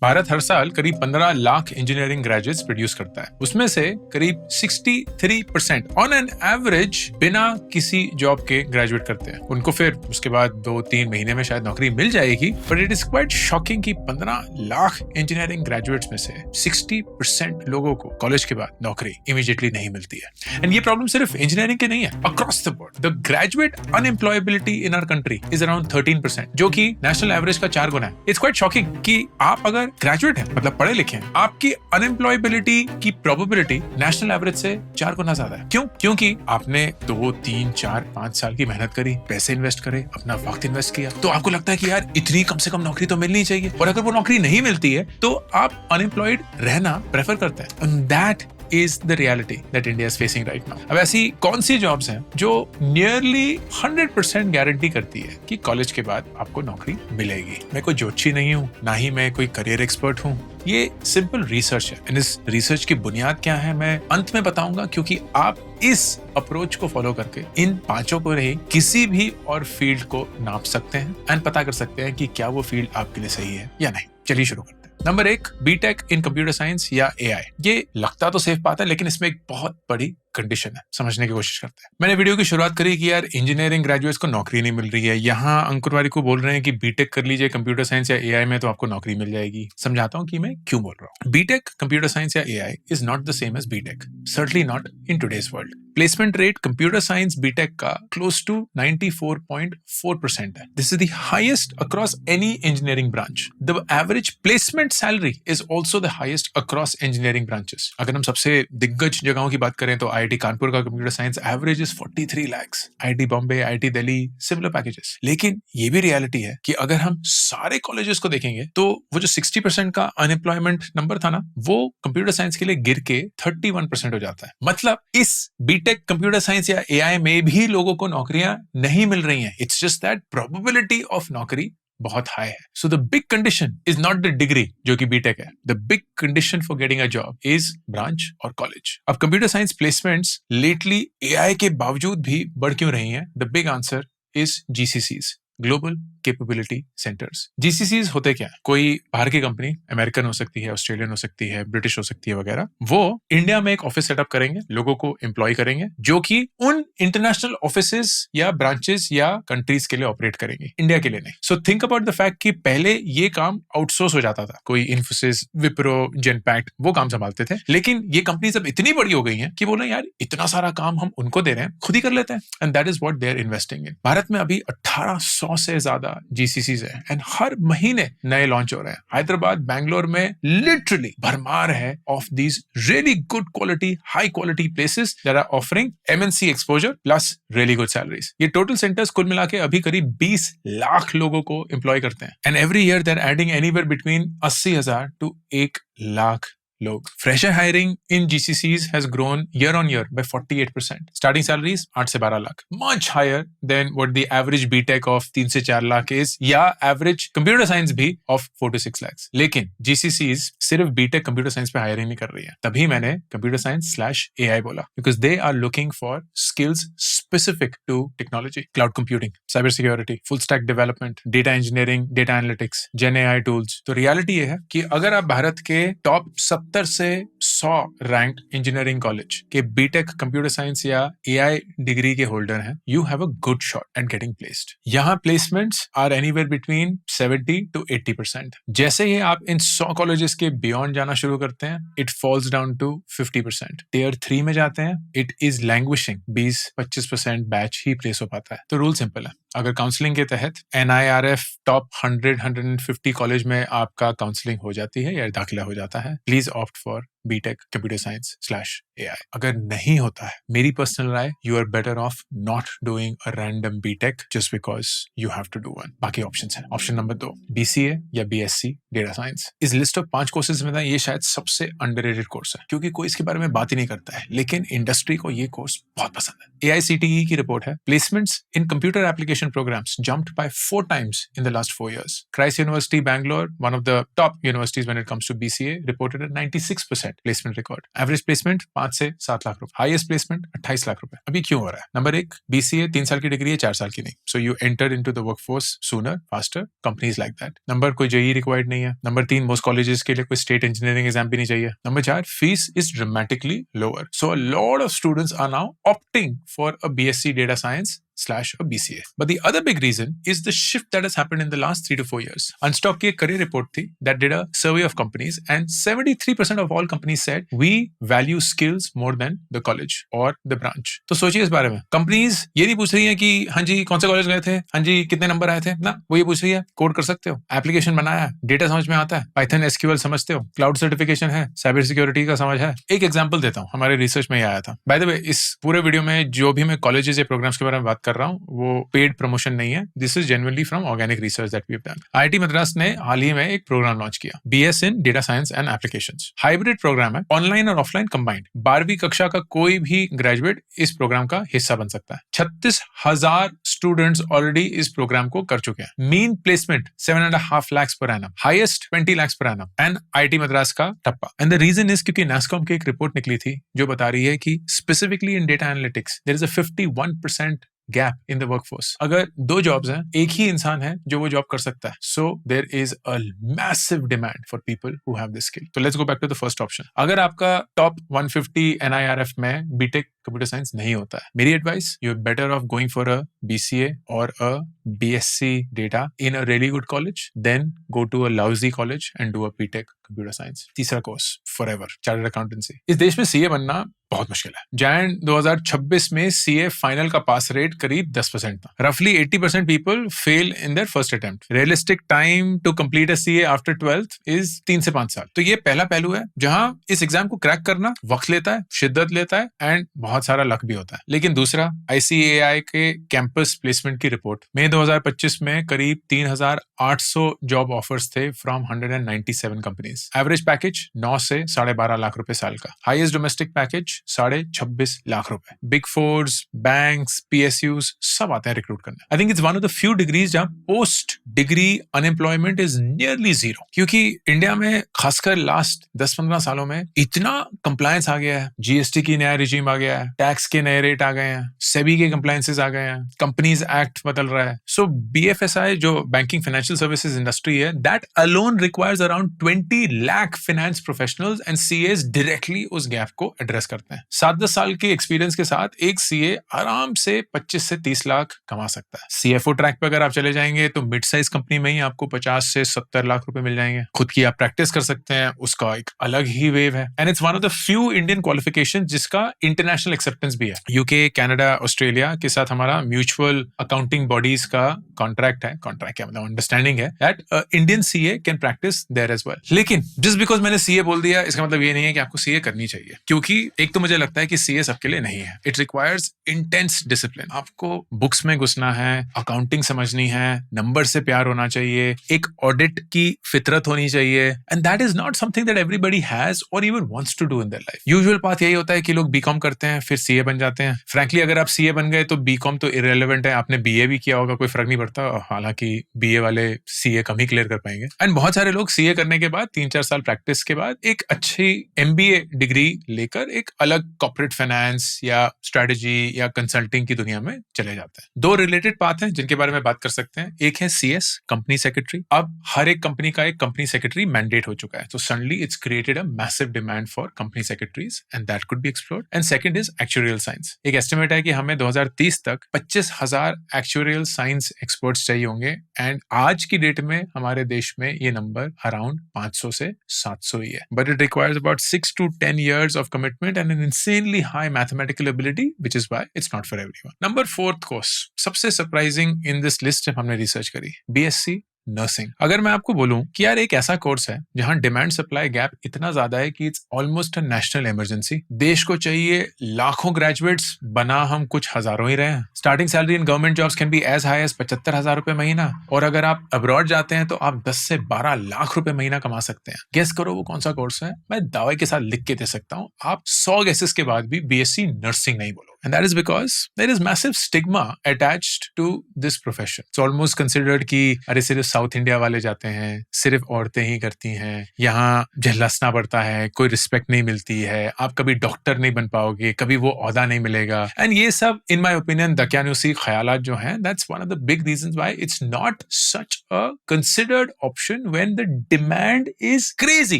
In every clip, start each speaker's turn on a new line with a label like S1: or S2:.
S1: भारत हर साल करीब 15 lakh engineering graduates produce करता है। उसमें से करीब 63% ऑन एन एवरेज बिना किसी जॉब के ग्रेजुएट करते हैं। उनको फिर उसके बाद 2-3 महीने में शायद नौकरी मिल जाएगी, but it is quite shocking कि 15 लाख इंजीनियरिंग ग्रेजुएट्स में से 60% लोगों को कॉलेज के बाद नौकरी इमीडिएटली नहीं मिलती है। एंड ये प्रॉब्लम सिर्फ इंजीनियरिंग के नहीं है, across the board the graduate unemployability in our country is around 13%, जो कि नेशनल एवरेज का 4 गुना है। इट्स क्वाइट शॉकिंग कि आप अगर ग्रेजुएट है, मतलब पढ़े लिखे हैं, आपकी अनएम्प्लॉयबिलिटी की प्रोबेबिलिटी नेशनल एवरेज से 4 गुना ज्यादा है। क्यों? क्योंकि आपने 2, 3, 4, 5 साल की मेहनत करी, पैसे इन्वेस्ट करे, अपना वक्त इन्वेस्ट किया, तो आपको लगता है कि यार इतनी कम से कम नौकरी तो मिलनी चाहिए। और अगर वो नौकरी नहीं मिलती है तो आप अनएम्प्लॉयड रहना प्रेफर करते हैं। And that is the reality that India is facing right now. अब ऐसी कौन सी जॉब्स हैं जो nearly 100% गारंटी करती है कि कॉलेज के बाद आपको नौकरी मिलेगी? मैं कोई ज्योतिषी नहीं हूँ, ना ही मैं कोई करियर एक्सपर्ट हूँ। ये सिंपल रिसर्च है। एंड इस रिसर्च की बुनियाद क्या है मैं अंत में बताऊंगा, क्योंकि आप इस अप्रोच को फॉलो करके इन 5 को नहीं किसी भी और फील्ड को नाप सकते हैं एंड पता कर सकते हैं कि क्या वो फील्ड आपके लिए सही है या नहीं। चलिए शुरू करते हैं। Number 1, BTech in computer science या एआई। ये लगता तो सेफ बात है, लेकिन इसमें एक बहुत बड़ी कंडीशन है, समझने की कोशिश करते हैं। मैंने वीडियो की शुरुआत करी कि यार इंजीनियरिंग ग्रेजुएट्स को नौकरी नहीं मिल रही है। यहाँ अंकुर वारी को बोल रहे हैं कि बीटेक कर लीजिए कंप्यूटर साइंस या एआई में तो आपको नौकरी मिल जाएगी। समझाता हूँ कि मैं क्यों बोल रहा हूँ। बीटेक कंप्यूटर साइंस या AI is not the same as BTech, certainly not in today's world. Placement rate computer science BTech का क्लोज टू 94.4% है। This is the highest across any engineering branch. The average placement salary is also the highest across engineering branches. अगर हम सबसे दिग्गज जगहों की बात करें तो आईआईटी कानपुर का computer science average is 43 lakh, IIT Bombay, IIT Delhi, similar packages. लेकिन ये भी रियलिटी है कि अगर हम सारे कॉलेजेस को देखेंगे तो वो जो 60% का अनएम्प्लॉयमेंट नंबर था ना, वो कंप्यूटर साइंस के लिए गिर के 31% हो जाता है। मतलब इस बीटेक कंप्यूटर साइंस या एआई में भी लोगों को नौकरियां नहीं मिल रही हैं। It's just that probability of नौकरी बहुत हाई है। So the big condition is not the degree जो कि बीटेक है। The big condition for getting a job is branch और कॉलेज। अब computer science placements lately AI के बावजूद भी बढ़ क्यों रही हैं? The big answer is GCCs, global capability centres. जीसीसीज होते क्या है? कोई बाहर की कंपनी, अमेरिकन हो सकती है, ऑस्ट्रेलियन हो सकती है, ब्रिटिश हो सकती है वगैरह, वो इंडिया में एक ऑफिस सेटअप करेंगे, लोगों को एम्प्लॉय करेंगे जो कि उन इंटरनेशनल ऑफिसेस या ब्रांचेस या कंट्रीज के लिए ऑपरेट करेंगे, इंडिया के लिए नहीं। So think about the fact कि पहले ये काम आउटसोर्स हो जाता था। कोई इन्फोसिस, विप्रो, जेनपैक्ट वो काम संभालते थे, लेकिन ये कंपनीज अब इतनी बड़ी हो गई हैं कि बोले यार इतना सारा काम हम उनको दे रहे हैं, खुद ही कर लेते हैं। And that is what they are investing in. Bharat में अभी 1800 से ज्यादा जीसीसीज है एंड हर महीने नए लॉन्च हो रहे हैं। हैदराबाद, बैंगलोर में लिटरली भरमार है of these really good quality, high quality places that are offering MNC exposure plus really good salaries. ये टोटल सेंटर्स कुल मिला के अभी करीब 20 लाख लोगों को एम्प्लॉय करते हैं and every year they are adding anywhere between 80,000 to 1 lakh लोग। Fresher hiring in GCCs has grown year on year by 48%. Starting salaries 8 से 12 lakh, much higher than what the average BTech of 3 से 4 लाख is, या average computer science भी of 4 to 6 lakhs. लेकिन GCCs सिर्फ BTech computer science पे hiring नहीं कर रही है। तभी मैंने computer science/AI बोला, because they are looking for skills specific to technology, cloud computing, cyber security, full stack development, data engineering, data analytics, Gen AI tools। तो reality ये है कि अगर आप भारत के टॉप 70 से 100 रैंक इंजीनियरिंग कॉलेज के बीटेक कंप्यूटर साइंस या एआई डिग्री के होल्डर हैं, you have a good shot at getting placed. यहाँ placements are anywhere between 70 to 80%। जैसे ही आप इन 100 कॉलेजेस के बियॉन्ड जाना शुरू करते हैं, it falls down to 50%। Tier 3 में जाते हैं, इट इज लैंग्विशिंग, 20-25% बैच ही प्लेस हो पाता है। तो रूल सिंपल है, अगर काउंसलिंग के तहत NIRF टॉप 100-150 कॉलेज में आपका काउंसलिंग हो जाती है या दाखिला हो जाता है, please opt for BTech computer science AI. अगर नहीं होता है, मेरी पर्सनल राय, you are better off not doing a random BTech just because you have to do one. बाकी ऑप्शंस हैं। ऑप्शन नंबर 2, BCA या BSc डेटा साइंस। इस लिस्ट ऑफ 5 कोर्सेज में ये शायद सबसे अंडररेटेड कोर्स है, क्योंकि कोई इसके बारे में बात ही नहीं करता है, लेकिन इंडस्ट्री को ये कोर्स बहुत पसंद है। AICTE की रिपोर्ट है, placements in computer application programs jumped by 4 times in the last 4 years. Christ University, Bangalore, one of the top universities when it comes to BCA, reported a 96% placement record. Average placement 5 से 7 लाख रुपए, highest placement 28 lakh रुपए। अभी क्यों हो रहा है? Number 1, BCA 3 साल की डिग्री है, 4 साल की नहीं। So you enter into the workforce sooner, faster, companies like that. Number कोई JEE रिक्वायर्ड नहीं है। नंबर 3, मोस्ट कॉलेजेस के लिए कोई स्टेट इंजीनियरिंग एग्जाम भी नहीं चाहिए। Number 4, fees is dramatically lower, so a lot of students are now opting for a BSc data science / a BCA. But the other big reason is the shift that has happened in the last 3 to 4 years. Unstock की एक career report थी that did a survey of companies and 73% of all companies said we value skills more than the college or the branch. तो सोचिए इस बारे में। Companies ये नहीं पूछ रही है कि हाँ जी कौन से कॉलेज गए थे, हाँ जी कितने नंबर आए थे, ना वो ये पूछ रही है कोड कर सकते हो, एप्लीकेशन बनाया है, डेटा समझ में आता है, पाइथन SQL समझते हो, क्लाउड सर्टिफिकेशन है, साइबर सिक्योरिटी का समझ है। एक एग्जांपल देता हूँ, हमारे रिसर्च में ये आया था। बाय द वे, इस पूरे वीडियो में जो भी मैं कॉलेजेस या प्रोग्राम्स के बारे में बात कर रहा हूँ वो पेड प्रमोशन नहीं है। This is genuinely from organic research that we have done. IIT Madras ने हाल ही में एक प्रोग्राम लॉन्च किया, BS in data science and applications. Hybrid program है, ऑनलाइन और ऑफलाइन कंबाइंड। 12वीं कक्षा का कोई भी ग्रेजुएट इस प्रोग्राम का हिस्सा बन सकता है। 36,000 स्टूडेंट्स ऑलरेडी इस प्रोग्राम को कर चुके हैं। Mean placement 7.5 lakhs per annum, highest 20 lakhs per annum and IIT Madras का टप्पा। एंड द रीजन इज क्योंकि NASSCOM की एक रिपोर्ट निकली थी जो बता रही है कि specifically in data analytics there is a 51% gap in the workforce. अगर 2 जॉब्स हैं, एक ही इंसान है जो वो जॉब कर सकता है। So there is a massive demand for people who have this skill. तो let's go back to the first option. अगर आपका टॉप 150 NIRF में बीटेक कंप्यूटर साइंस नहीं होता है, मेरी advice, you are better off going for a BCA और a BSc data in a really good college then go to a lousy college and do a BTech computer science. तीसरा course forever, chartered accountancy. इस देश में CA बनना बहुत मुश्किल है। जैन 2026 में CA फाइनल का पास रेट करीब 10% था। रफली 80% people fail in their first attempt. Realistic time to complete a CA after 12th is 3 से 5 साल। तो ये पहला पहलू है जहां इस एग्जाम को क्रैक करना वक्त लेता है, शिद्दत लेता है एंड बहुत सारा लक भी होता है। लेकिन दूसरा, ICAI के कैंपस प्लेसमेंट की रिपोर्ट मई 2025 में करीब 3,800 जॉब ऑफर्स थे फ्रॉम 197 कंपनीज। एवरेज पैकेज 9 से 12.5 लाख रुपए साल का। हाईएस्ट डोमेस्टिक पैकेज 26.5 लाख रुपए। बिग फोर्स, बैंक्स, PSUs सब आते हैं रिक्रूट करने। I think it's one of the few degrees जहां post degree unemployment is nearly 0, क्योंकि इंडिया में खासकर लास्ट 10-15 सालों में इतना कंप्लायंस आ गया है। GST की नया रिजीम आ गया है, टैक्स के नए रेट आ गए हैं, सेबी के कंप्लायंसेस आ गए हैं, कंपनीज एक्ट बदल रहा है। सो BFSI जो बैंकिंग फाइनेंशियल सर्विसेज इंडस्ट्री है, that alone requires around 20 lakh finance professionals and CAs directly उस गैप को एड्रेस करते हैं। 7-10 साल के एक्सपीरियंस के साथ एक CA आराम से 25 से 30 लाख कमा सकता है। CFO ट्रैक पे अगर आप चले जाएंगे तो मिड साइज कंपनी में ही आपको 50 से 70 लाख रुपए मिल जाएंगे। खुद की आप प्रैक्टिस कर सकते हैं, उसका एक अलग ही वेव है। And it's one of the few Indian qualification जिसका इंटरनेशनल एक्सेप्टेंस भी है। UK, कनाडा, ऑस्ट्रेलिया के साथ हमारा म्यूचुअल अकाउंटिंग बॉडीज का कॉन्ट्रैक्ट है। कॉन्ट्रैक्ट क्या मतलब, अंडरस्टैंडिंग है that Indian CA can practice there as well. लेकिन जस्ट बिकॉज मैंने CA बोल दिया इसका मतलब ये नहीं है कि आपको CA करनी चाहिए, क्योंकि एक तो मुझे लगता है कि CA सबके लिए नहीं है। It requires intense discipline. आपको बुक्स में घुसना है, अकाउंटिंग समझनी है, नंबर से प्यार होना चाहिए, एक ऑडिट की फितरत होनी चाहिए, and that is not something that everybody has और even wants to do in their life. Usual path यही होता है कि लोग BCom करते हैं फिर CA बन जाते हैं। फ्रैंकली अगर आप CA बन गए तो BCom तो इररिलेवेंट है, आपने BA भी किया होगा कोई फर्क नहीं पड़ता, हालांकि BA वाले CA कम ही क्लियर कर पाएंगे। एंड बहुत सारे लोग CA करने के बाद 3-4 साल प्रैक्टिस के बाद एक अच्छी MBA डिग्री लेकर एक अलग कॉर्पोरेट फाइनेंस या स्ट्रेटजी या कंसल्टिंग की दुनिया में चले जाते हैं। 2 रिलेटेड पाथ हैं जिनके बारे में बात कर सकते हैं। एक है CS, कंपनी सेक्रेटरी। अब हर एक कंपनी का एक कंपनी सेक्रेटरी मैंडेट हो चुका है, तो suddenly it's created a massive demand for company secretaries and that could be explored. And second is actuarial science. एक एस्टिमेट है कि हमें 2030 तक 25,000 एक्चुरियल साइंस एक्सपर्ट्स चाहिए होंगे एंड आज की डेट में हमारे देश में ये नंबर अराउंड 500 से 700 ही है। But it requires about 6 to 10 years of commitment and an insanely high mathematical ability, which is why it's not for everyone. Number 4th course, सबसे surprising in this list जब हमने रिसर्च करी, BSc nursing. अगर मैं आपको बोलूं कि यार एक ऐसा कोर्स है जहां डिमांड सप्लाई गैप इतना ज्यादा है कि it's almost a national emergency, देश को चाहिए लाखों ग्रेजुएट्स, बना हम कुछ हजारों ही रहे हैं। Starting salary in government jobs can be as high as 75,000 रुपए महीना, और अगर आप अब्रॉड जाते हैं तो आप 10 से 12 लाख रुपए महीना कमा सकते हैं। गेस करो वो कौन सा कोर्स है? मैं दावे के साथ लिख के दे सकता हूं, आप 100 गेसेस के बाद भी BSc नर्सिंग नहीं बोलोगे। And that is because there is massive stigma attached to this profession. It's almost considered कि अरे सिर्फ साउथ इंडिया वाले जाते हैं, सिर्फ औरतें ही करती हैं, यहाँ झल्लसना पड़ता है, कोई रिस्पेक्ट नहीं मिलती है, आप कभी डॉक्टर नहीं बन पाओगे, कभी वो ओहदा नहीं मिलेगा. एंड ये सब इन माय ओपिनियन दकियानुसी ख्यालात जो हैं, that's one of the big reasons why it's not such a considered option when the demand is crazy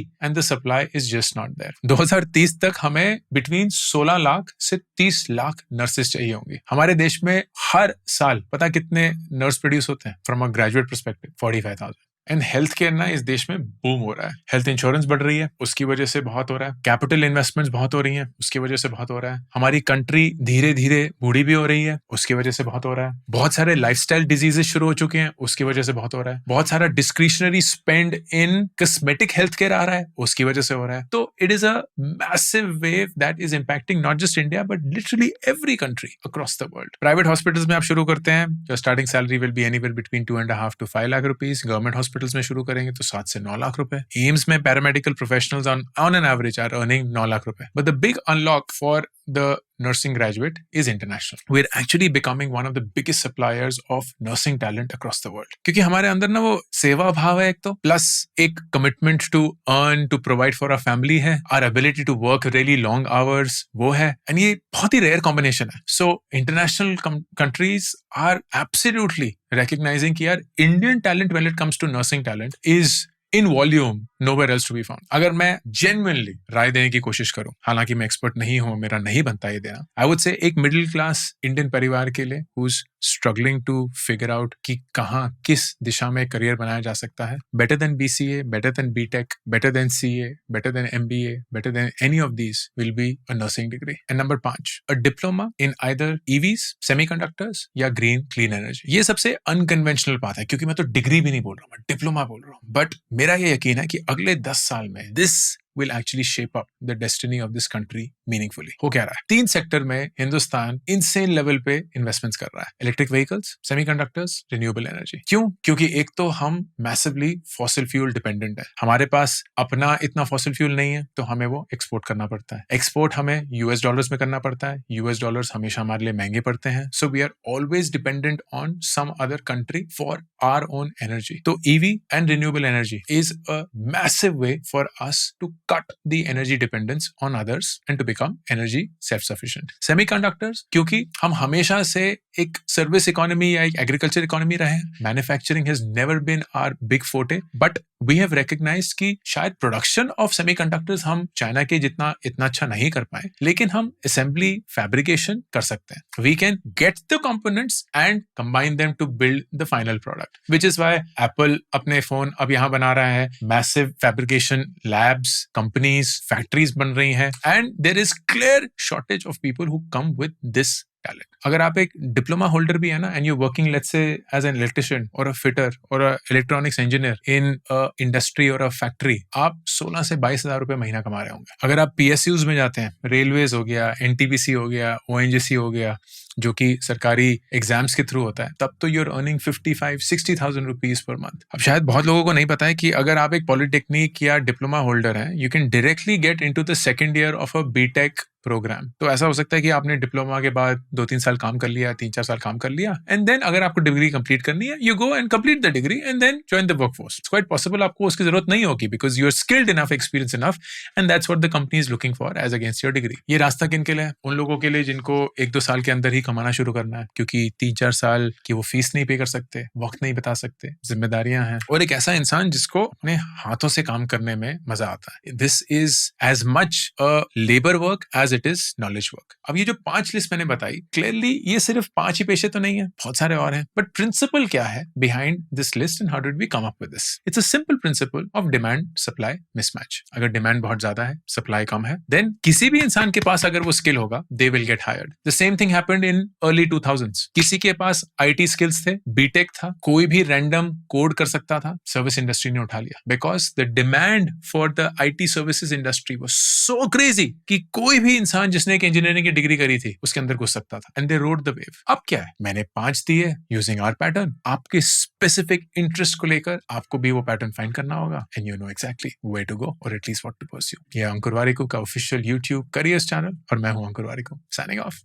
S1: and the supply is just not there. 2030 तक हमें बिटवीन 16 लाख से 30 लाख नर्सेस चाहिए होंगी. हमारे देश में हर साल पता कितने नर्स प्रोड्यूस होते हैं from a graduate perspective? 45,000. And health care ना इस देश में बूम हो रहा है. हेल्थ इंश्योरेंस बढ़ रही है, उसकी वजह से बहुत हो रहा है. कैपिटल इन्वेस्टमेंट्स बहुत हो रही हैं, उसकी वजह से बहुत हो रहा है. हमारी कंट्री धीरे धीरे बूढ़ी भी हो रही है, उसकी वजह से बहुत हो रहा है. बहुत सारे लाइफस्टाइल डिजीजेस शुरू हो चुके हैं, उसकी वजह से बहुत हो रहा है. बहुत सारा discretionary spend in cosmetic health care आ रहा है, उसकी वजह से हो रहा है. तो it is a massive wave that is impacting not just India but literally every country across the world. Private hospitals में आप शुरू करते हैं, your starting salary will be anywhere between 2.5 to 5 lakh rupees. Government hospitals में शुरू करेंगे तो 7 से 9 लाख रुपए. एम्स में paramedical professionals on an average are earning 9 lakh रुपए. But the big unlock for the nursing graduate is international. We're actually becoming one of the biggest suppliers of nursing talent across the world. क्योंकि हमारे अंदर ना वो सेवा भाव है एक तो, प्लस एक commitment to earn, to provide for our family है, our ability to work really long hours वो है, and ये बहुत ही rare combination है. So international countries are absolutely recognizing कि यार Indian talent when it comes to nursing talent is in volume nowhere else to be found. अगर मैं genuinely राय देने की कोशिश करूं, हालांकि मैं एक्सपर्ट नहीं हूं, मेरा नहीं बनता ये देना, I would say एक मिडिल क्लास इंडियन परिवार के लिए who's struggling to figure out कि कहां किस दिशा में करियर बनाया जा सकता है, better than BCA, better than BTech, better than CA, better than MBA, better than any of these will be a nursing degree. And number 5, a diploma in either EVs, semiconductors या green clean energy. ये सबसे unconventional बात है, क्योंकि मैं तो degree भी नहीं बोल रहा हूं, मैं डिप्लोमा बोल रहा हूं. बट मेरा ये यकीन है कि अगले 10 साल में this will actually shape up the destiny of this country meaningfully. हो क्या रहा है? 3 सेक्टर में हिंदुस्तान insane लेवल पे इन्वेस्टमेंट्स कर रहा है. Electric vehicles, semiconductors, renewable energy. क्यों? क्योंकि एक तो हम मैसिवली फॉसिल फ्यूल डिपेंडेंट है. हमारे पास अपना इतना फॉसिल फ्यूल नहीं है, तो हमें वो एक्सपोर्ट करना पड़ता है. एक्सपोर्ट हमें यूएस डॉलर्स में करना पड़ता है. यूएस डॉलर्स हमेशा हमारे लिए महंगे पड़ते हैं. So we are always dependent on some other country for our own energy. तो EV and renewable energy is a massive way for us to cut the energy dependence on others and to become energy self-sufficient. Semiconductors, क्योंकि हम हमेशा से एक service economy या एक agriculture economy रहे हैं. Manufacturing has never been our big forte, but we have recognised कि शायद प्रोडक्शन ऑफ सेमीकंडक्टर्स हम चाइना के जितना इतना अच्छा नहीं कर पाए, लेकिन हम असेंबली फैब्रिकेशन कर सकते हैं. We can get the components and combine them to build the final product, which is why Apple अपने फोन अब यहाँ बना रहा है. Massive fabrication labs, companies, factories बन रही हैं, and there is clear shortage of people who come with this talent. अगर आप एक डिप्लोमा होल्डर भी है ना, and you working let's say as an electrician और अ फिटर और a electronics engineer in a industry और अ फैक्ट्री, आप 16 से 22 हजार रुपए महीना कमा रहे होंगे. अगर आप PSUs में जाते हैं, रेलवेज हो गया, NTPC हो गया, ONGC हो गया, जो कि सरकारी एग्जाम्स के थ्रू होता है, तब तो your earning 55-60,000 rupees per month. अब शायद बहुत लोगों को नहीं पता है कि अगर आप एक पॉलिटेक्निक या डिप्लोमा होल्डर हैं, you can directly get into the second year of a BTech program. तो ऐसा हो सकता है कि आपने डिप्लोमा के बाद 2-3 साल काम कर लिया, 3-4 साल काम कर लिया, एंड देन अगर आपको डिग्री कंप्लीट करनी है, you go and complete the degree and then join the workforce. It's quite possible आपको उसकी जरूरत नहीं होगी, because you are skilled enough, experience enough, and that's what the company is looking for as against your degree. ये रास्ता किन के लिए? उन लोगों के लिए जिनको 1-2 साल के अंदर ही कमाना शुरू करना है, क्योंकि 3-4 साल की वो फीस नहीं पे कर सकते, वक्त नहीं बता सकते, जिम्मेदारियां हैं, और एक ऐसा इंसान जिसको अपने हाथों से काम करने में मजा आता है. This is as much a labour work as it is knowledge work. अब ये जो 5 लिस्ट मैंने बताई, क्लियरली ये सिर्फ 5 ही पेशे तो नहीं है, बहुत सारे और हैं. बट प्रिंसिपल क्या है behind this list and how did we come up with this? It's a simple principle of demand supply mismatch. अगर डिमांड बहुत ज्यादा है, सप्लाई कम है, देन किसी भी इंसान के पास अगर वो स्किल होगा, they will get hired. The same thing happened in early 2000s. किसी के पास IT स्किल्स थे, बीटेक था, कोई भी रैंडम कोड कर सकता था, सर्विस इंडस्ट्री ने उठा लिया, because the demand for the IT services industry was so crazy कि कोई भी इंसान जिसने एक इंजीनियरिंग की डिग्री करी थी उसके अंदर घुस सकता था, and they rode the wave. अब क्या है, मैंने 5 दिए यूजिंग आवर पैटर्न. आपके स्पेसिफिक इंटरेस्ट को लेकर आपको भी वो पैटर्न फाइंड करना होगा, and you know exactly where to go, और एटलीस्ट व्हाट टू परस्यू. ये अंकुर वारिकू का ऑफिशियल YouTube करियर्स चैनल, और मैं हूं Ankur Warikoo, signing off.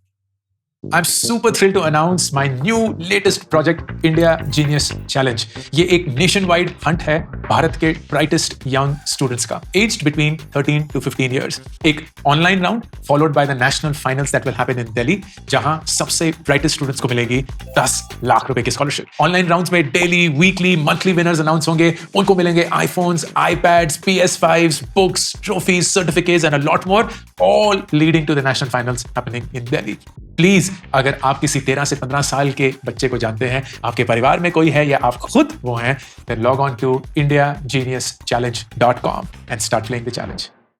S1: I'm super thrilled to announce my new latest project, India Genius Challenge. ये एक nationwide hunt है भारत के brightest young students का, aged between 13 to 15 years. एक online round followed by the national finals that will happen in Delhi, जहां सबसे brightest students को मिलेगी 10 लाख रुपए की scholarship. Online rounds में daily, weekly, monthly winners announce होंगे. उनको मिलेंगे iPhones, iPads, PS5s, books, trophies, certificates and a lot more, all leading to the national finals happening in Delhi. Please, अगर आप किसी 13 से 15 साल के बच्चे को जानते हैं, आपके परिवार में कोई है या आप खुद वो हैं, then log on to indiageniuschallenge.com and start playing the challenge.